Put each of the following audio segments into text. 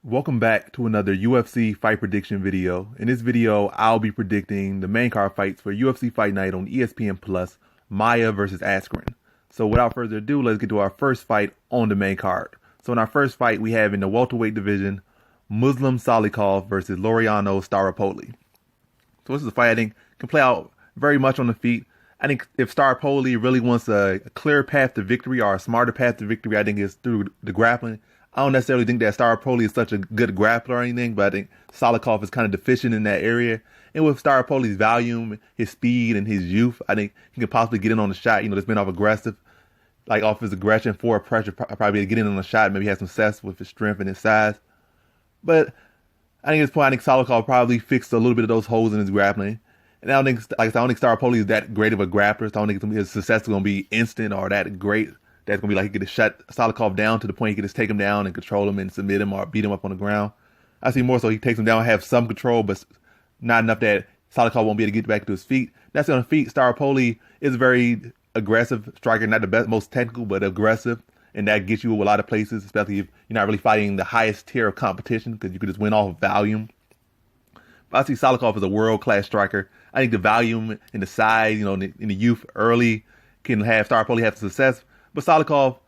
Welcome back to another UFC fight prediction video. In this video, I'll be predicting the main card fights for UFC Fight Night on ESPN Plus, Maia versus Askren. So without further ado, let's get to our first fight on the main card. So in our first fight, we have in the welterweight division, Muslim Salikhov versus Laureano Staropoli. So this is a fight I think can play out very much on the feet. I think if Staropoli really wants a clear path to victory or a smarter path to victory, I think it's through the grappling. I don't necessarily think that Staropoli is such a good grappler or anything, but I think Salikhov is kind of deficient in that area. And with Staropoli's volume, his speed, and his youth, I think he could possibly get in on the shot. That's been off aggressive, like off his aggression, forward pressure, probably get in on the shot. Maybe have some success with his strength and his size. But I think at this point, I think Salikhov probably fixed a little bit of those holes in his grappling. And I don't think, like I said, I don't think Staropoli is that great of a grappler. So I don't think his success is going to be instant or that great. That's going to be like he could just shut Salikhov down to the point he could just take him down and control him and submit him or beat him up on the ground. I see more so he takes him down, have some control, but not enough that Salikhov won't be able to get back to his feet. That's on the feet. Staropoli is a very aggressive striker, not the best, most technical, but aggressive. And that gets you a lot of places, especially if you're not really fighting the highest tier of competition because you could just win off of volume. But I see Salikhov as a world-class striker. I think the volume and the size, in the youth early can have Staropoli have success. But Salikhov,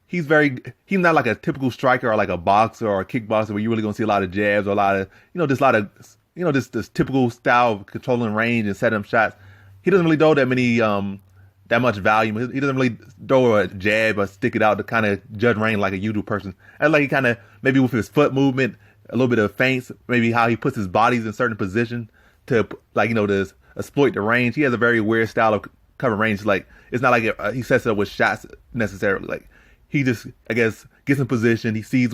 he's not like a typical striker or like a boxer or a kickboxer where you're really going to see a lot of jabs or a lot of, this typical style of controlling range and setting up shots. He doesn't really throw that much volume. He doesn't really throw a jab or stick it out to kind of judge range like a usual person. I like he kind of, maybe with his foot movement, a little bit of feints, maybe how he puts his bodies in certain position to, to exploit the range. He has a very weird style of covering range. Like, it's not like he sets it up with shots necessarily. Like, he just, I guess, gets in position. He sees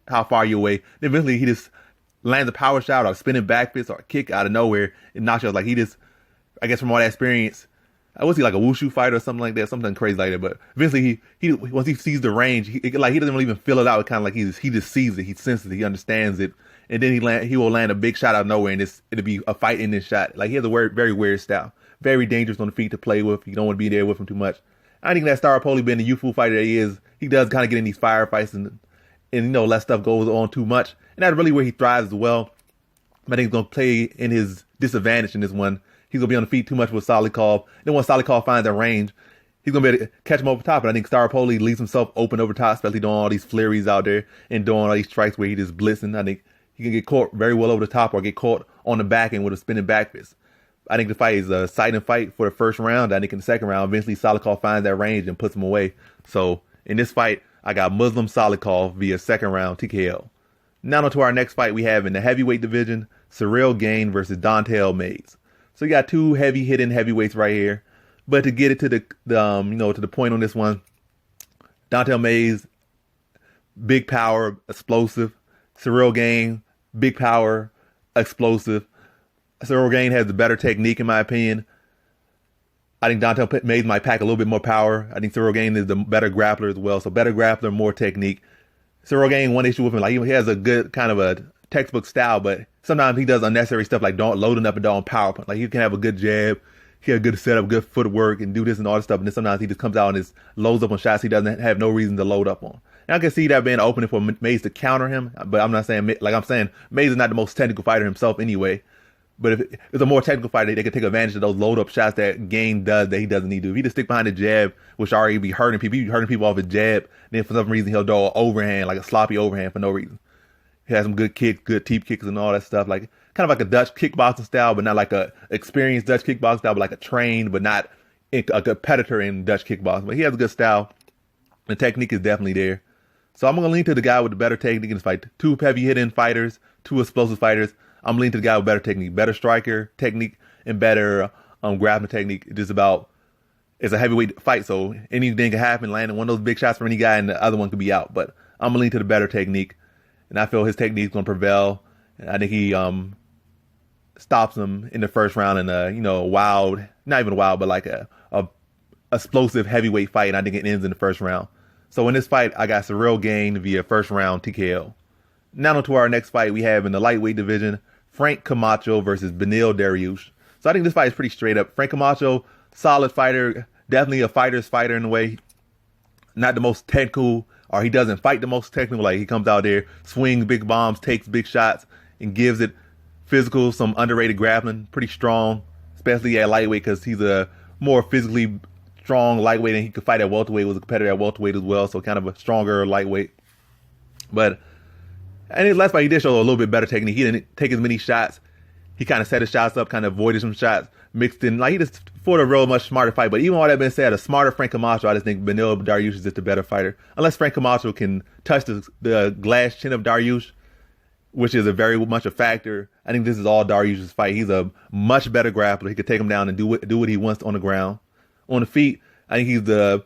how far you're away. Then eventually he just lands a power shot or a spinning back fist or a kick out of nowhere and knocks you out. Like, he just, I guess from all that experience, I was he like a wushu fighter or something like that, something crazy like that. But eventually he once he sees the range, he doesn't really even feel it out. It's kind of like he just sees it, he senses it, he understands it, and then he will land a big shot out of nowhere, and it'll be a fight in this shot. Like, he has a very weird style, very dangerous on the feet to play with. You don't want to be there with him too much. I think that Staropoli, being the youthful fighter that he is, he does kind of get in these firefights and let stuff goes on too much, and that's really where he thrives as well. But I think he's gonna play in his disadvantage in this one. He's going to be on the feet too much with Salikhov. Then once Salikhov finds that range, he's going to be able to catch him over top. And I think Staropoli leaves himself open over top, especially doing all these flurries out there and doing all these strikes where he just blitzing. I think he can get caught very well over the top or get caught on the back end with a spinning back fist. I think the fight is a exciting fight for the first round. I think in the second round, eventually Salikhov finds that range and puts him away. So in this fight, I got Muslim Salikhov via second round TKO. Now on to our next fight we have in the heavyweight division, Gane versus Don'Tale Mayes. So you got two hitting heavyweights right here. But to get it to the point on this one, Don'Tale Mayes, big power, explosive. Gane, big power, explosive. Gane has the better technique in my opinion. I think Don'Tale Mayes might pack a little bit more power. I think Gane is the better grappler as well. So better grappler, more technique. Gane, one issue with him, like he has a good kind of a textbook style, but sometimes he does unnecessary stuff like loading up and down power punch. Like, he can have a good jab, he has a good setup, good footwork, and do this and all this stuff. And then sometimes he just comes out and just loads up on shots he doesn't have no reason to load up on. And I can see that being an opening for Mayes to counter him, but I'm saying Mayes is not the most technical fighter himself anyway. But if it's a more technical fighter, they can take advantage of those load-up shots that Gane does that he doesn't need to. If he just stick behind the jab, which already be hurting people, off his jab, then for some reason he'll throw an overhand, like a sloppy overhand for no reason. He has some good kicks, good teep kicks and all that stuff, like kind of like a Dutch kickboxing style, but not like a experienced Dutch kickboxing style, but like a trained, but not a competitor in Dutch kickboxing. But he has a good style. The technique is definitely there. So I'm going to lean to the guy with the better technique in this fight. Two heavy hitting fighters, two explosive fighters. I'm leaning to the guy with better technique, better striker technique, and better grappling technique. It's a heavyweight fight, so anything can happen. Landing one of those big shots from any guy, and the other one could be out. But I'm gonna lean to the better technique, and I feel his technique is gonna prevail. And I think he stops him in the first round in a wild, not even wild, but like a explosive heavyweight fight. And I think it ends in the first round. So in this fight, I got Gane via first round TKO. Now on to our next fight we have in the lightweight division, Frank Camacho versus Dariush. So I think this fight is pretty straight up. Frank Camacho, solid fighter, definitely a fighter's fighter in a way. Not the most technical or he doesn't fight the most technical. Like he comes out there, swings big bombs, takes big shots, and gives it physical, some underrated grappling, pretty strong, especially at lightweight because he's a more physically strong lightweight and he could fight at welterweight, was a competitor at welterweight as well, so kind of a stronger lightweight. But in his last fight, he did show a little bit better technique. He didn't take as many shots. He kind of set his shots up, kind of avoided some shots, mixed in. Like he just fought a real much smarter fight. But even all that being said, a smarter Frank Camacho, I just think Beneil Dariush is just a better fighter. Unless Frank Camacho can touch the glass chin of Dariush, which is a very much a factor. I think this is all Dariush's fight. He's a much better grappler. He could take him down and do what he wants on the ground. On the feet, I think he's the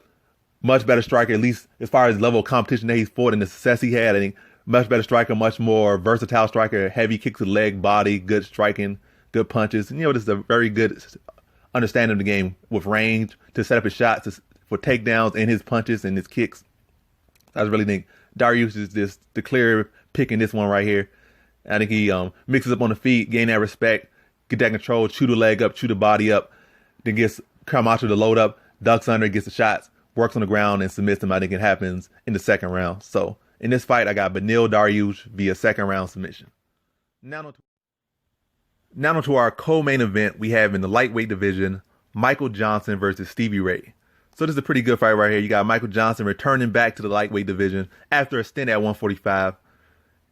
much better striker, at least as far as level of competition that he's fought and the success he had. I think much better striker, much more versatile striker, heavy kicks to the leg, body, good striking, good punches. And, just a very good understanding of the game with range to set up his shots for takedowns and his punches and his kicks. I really think Dariush is just the clear pick in this one right here. I think he mixes up on the feet, gain that respect, get that control, chew the leg up, chew the body up, then gets Camacho to load up, ducks under, gets the shots, works on the ground, and submits him. I think it happens in the second round. So in this fight, I got Beneil Dariush via second round submission. Now to our co-main event we have in the lightweight division, Michael Johnson versus Stevie Ray. So this is a pretty good fight right here. You got Michael Johnson returning back to the lightweight division after a stint at 145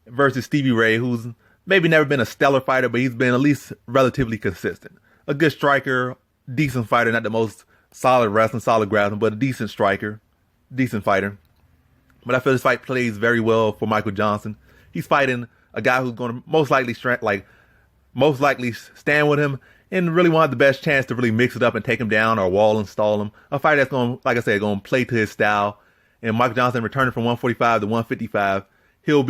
versus Stevie Ray, who's maybe never been a stellar fighter, but he's been at least relatively consistent. A good striker, decent fighter, not the most solid wrestling, solid grappling, but a decent striker, decent fighter. But I feel this fight plays very well for Michael Johnson. He's fighting a guy who's going to most likely stand with him and really want the best chance to really mix it up and take him down or wall and stall him. A fighter that's going, like I said, going to play to his style. And Michael Johnson returning from 145 to 155, he'll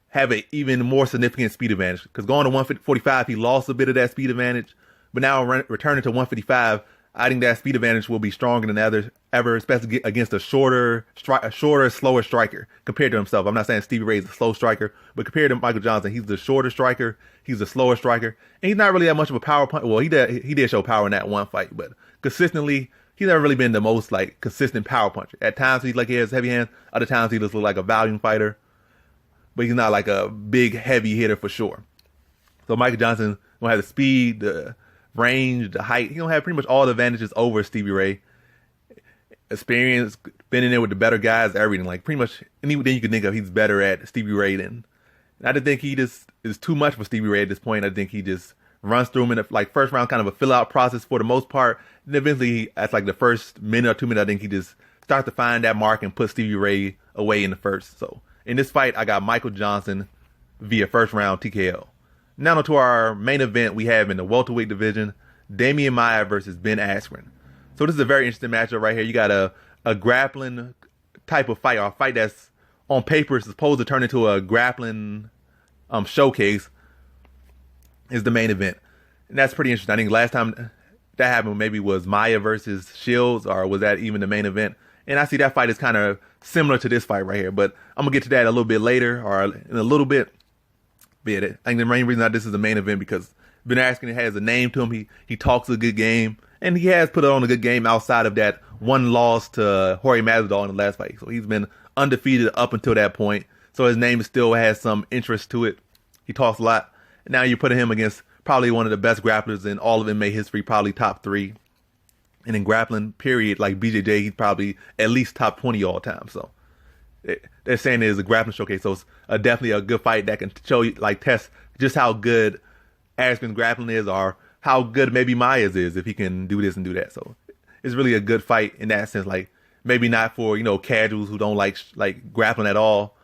have an even more significant speed advantage. Because going to 145, he lost a bit of that speed advantage. But now returning to 155, I think that speed advantage will be stronger than ever, especially against a shorter, slower striker compared to himself. I'm not saying Stevie Ray is a slow striker, but compared to Michael Johnson, he's the shorter striker, he's the slower striker, and he's not really that much of a power puncher. Well, he did show power in that one fight, but consistently, he's never really been the most consistent power puncher. At times he has heavy hands, other times he just looks like a volume fighter, but he's not like a big heavy hitter for sure. So Michael Johnson gonna have the speed, the range, the height. He gonna have pretty much all the advantages over Stevie Ray. Experience, been in there with the better guys, everything. Like pretty much anything you can think of, he's better at Stevie Ray than. And I didn't think he just is too much for Stevie Ray at this point. I think he just runs through him in the first round, kind of a fill out process for the most part. And eventually, at the first minute or 2 minutes, I think he just starts to find that mark and put Stevie Ray away in the first. So in this fight, I got Michael Johnson via first round TKO. Now to our main event we have in the welterweight division, Demian Maia versus Ben Askren. So this is a very interesting matchup right here. You got a grappling type of fight, or a fight that's on paper is supposed to turn into a grappling showcase, is the main event. And that's pretty interesting. I think last time that happened maybe was Maia versus Shields, or was that even the main event? And I see that fight is kind of similar to this fight right here, but I'm going to get to that a little bit later, or in a little bit. I think the main reason that this is the main event because Ben Askren has a name to him. He talks a good game, and he has put on a good game outside of that one loss to Jorge Masvidal in the last fight. So he's been undefeated up until that point. So his name still has some interest to it. He talks a lot. And now you're putting him against probably one of the best grapplers in all of MMA history, probably top 3. And in grappling, period, like BJJ, he's probably at least top 20 all time. So they're saying it is a grappling showcase. So it's definitely a good fight that can show you, test just how good Askren's grappling is, or how good maybe Maia's is if he can do this and do that. So it's really a good fight in that sense. Maybe not for, casuals who don't like grappling at all,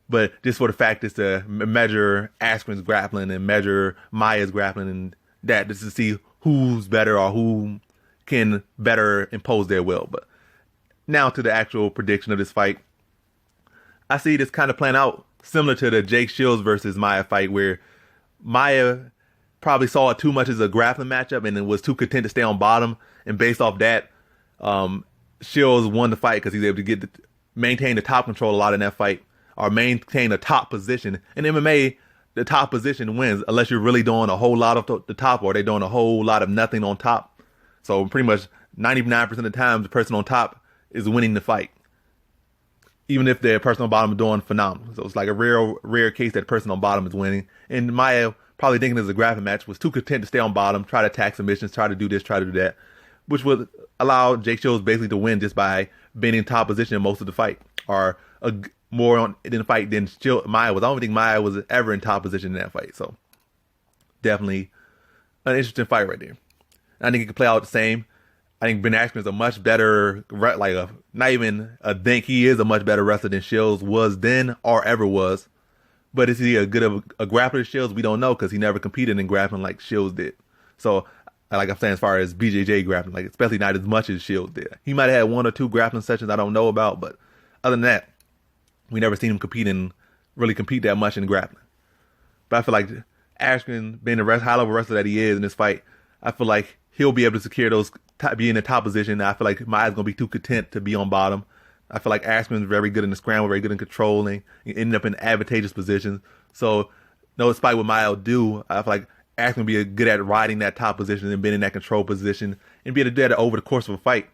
but just for the fact is to measure Askren's grappling and measure Maia's grappling, and that just to see who's better or who can better impose their will. But now to the actual prediction of this fight. I see this kind of playing out similar to the Jake Shields versus Maia fight, where Maia probably saw it too much as a grappling matchup and then was too content to stay on bottom. And based off that, Shields won the fight because he's able to maintain the top control a lot in that fight, or maintain a top position. In MMA, the top position wins unless you're really doing a whole lot of the top, or they're doing a whole lot of nothing on top. So pretty much 99% of the time, the person on top is winning the fight. even if the person on bottom is doing phenomenal. So it's like a rare case that the person on bottom is winning. And Maia, probably thinking it's a grappling match, was too content to stay on bottom, try to attack submissions, try to do this, try to do that, which would allow Jake Shields basically to win just by being in top position in most of the fight, or more in the fight than Maia was. I don't think Maia was ever in top position in that fight. So definitely an interesting fight right there. I think it could play out the same. I think Ben Askren is a much better, not even a think, he is a much better wrestler than Shields was then or ever was. But is he a good of a grappler as Shields? We don't know, because he never competed in grappling like Shields did. So, like I'm saying, as far as BJJ grappling, like especially not as much as Shields did. He might have had 1 or 2 grappling sessions I don't know about, but other than that, we never seen him really compete that much in grappling. But I feel like Askren, being the high-level wrestler that he is in this fight, I feel like he'll be able to secure those, be in the top position. I feel like Maia's going to be too content to be on bottom. I feel like Askren's very good in the scramble, very good in controlling, ending up in advantageous positions. So, no, despite what Maia will do, I feel like Askren will be good at riding that top position and being in that control position and be able to do that over the course of a fight.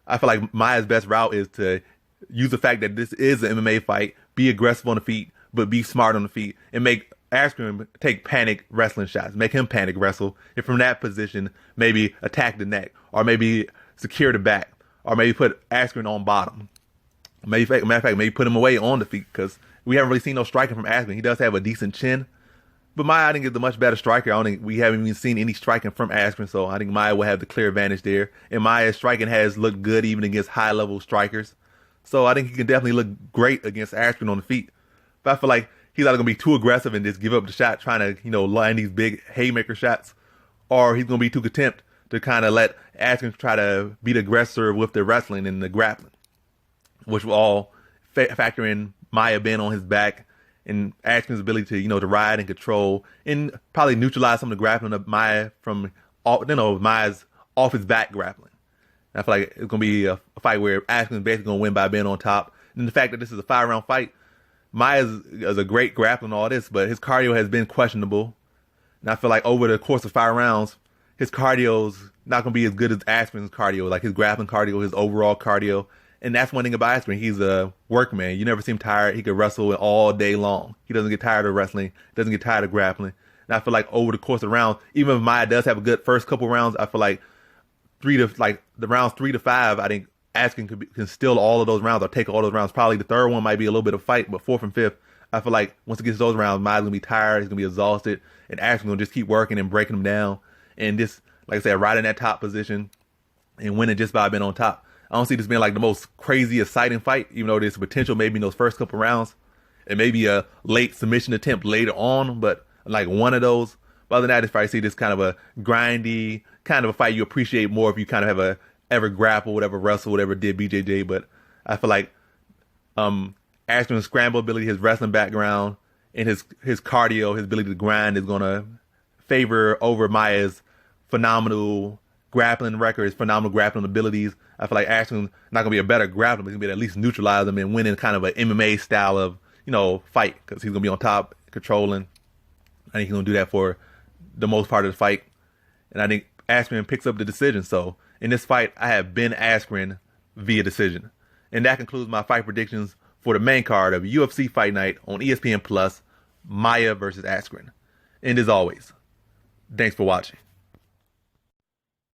I feel like Maia's best route is to use the fact that this is an MMA fight, be aggressive on the feet, but be smart on the feet, and make Askren take panic wrestling shots, make him panic wrestle, and from that position, maybe attack the neck, or maybe secure the back, or maybe put Askren on bottom. Matter of fact, maybe put him away on the feet, because we haven't really seen no striking from Askren. He does have a decent chin, but Maia, I think, is the much better striker. I don't think we haven't even seen any striking from Askren, so I think Maia will have the clear advantage there. And Maia's striking has looked good even against high-level strikers, so I think he can definitely look great against Askren on the feet. But I feel like he's either going to be too aggressive and just give up the shot, trying to, land these big haymaker shots, or he's going to be too content to kind of let Askren try to be the aggressor with the wrestling and the grappling, which will all factor in Maia being on his back and Askren's ability to, to ride and control and probably neutralize some of the grappling of Maia from, Maia's off his back grappling. And I feel like it's going to be a fight where Askren's basically going to win by being on top. And the fact that this is a 5-round fight, Maia is a great grappler and all this, but his cardio has been questionable. And I feel like over the course of 5 rounds, his cardio's not going to be as good as Askren's cardio, like his grappling cardio, his overall cardio. And that's one thing about Askren. He's a workman. You never see him tired. He could wrestle all day long. He doesn't get tired of wrestling, doesn't get tired of grappling. And I feel like over the course of the rounds, even if Maia does have a good first couple rounds, I feel like the rounds 3 to 5, I think Askren can steal all of those rounds or take all those rounds. Probably the third one might be a little bit of fight, but 4th and 5th, I feel like once it gets to those rounds, Maia's going to be tired, he's going to be exhausted, and Askren's going to just keep working and breaking him down and just, like I said, right in that top position and winning just by being on top. I don't see this being like the most crazy, exciting fight, even though there's potential maybe in those first couple rounds. It may be a late submission attempt later on, but like one of those. But other than that, I probably see this kind of a grindy, kind of a fight you appreciate more if you kind of have ever grapple, whatever wrestle, whatever did BJJ. But I feel like Askren's scramble ability, his wrestling background, and his cardio, his ability to grind is going to favor over Maia's phenomenal grappling record, his phenomenal grappling abilities. I feel like Askren's not going to be a better grappler, but he's going to be at least neutralize him and win in kind of an MMA style of, fight, because he's going to be on top, controlling. I think he's going to do that for the most part of the fight. And I think Askren picks up the decision. So in this fight, I have Ben Askren via decision. And that concludes my fight predictions for the main card of UFC Fight Night on ESPN Plus, Maia versus Askren. And as always, thanks for watching.